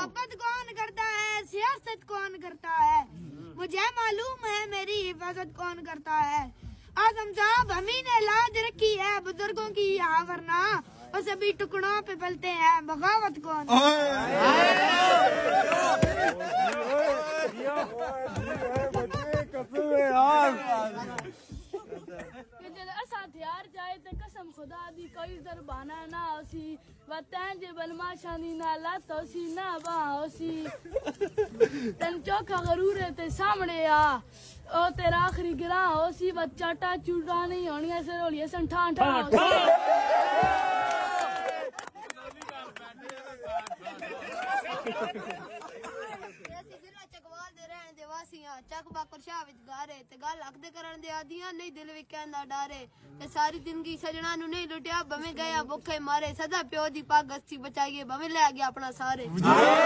मोहब्बत कौन करता है, सियासत कौन करता है, मुझे मालूम है मेरी हिफाजत कौन करता है। आजम साहब हम ही ने लाज रखी है बुजुर्गों की यहाँ, वरना वो सभी टुकड़ों पे पलते हैं, बगावत कौन। हथियार जाए ते कसम खुदा दी कोई जरबाना ना होसी, वतन जे बलमाशा दी ना लत होसी ना बाह होसी। तन चौका गरूर है ते सामने आ, ओ तेरा आखिरी गिरा होसी, बच्चा टा चूड़ा नहीं होनी से रोलिए संठा ठा चक बाकर शाह विच गारे ते गल अखदे करन दे आदियां नहीं दिल विच कहंदा डारे ते सारी जिंदगी सजना नु नहीं लुटिया भवें गया भुखे मारे सदा प्यो दी पग अस्सी बचाइए भवें ले गया अपना सारे।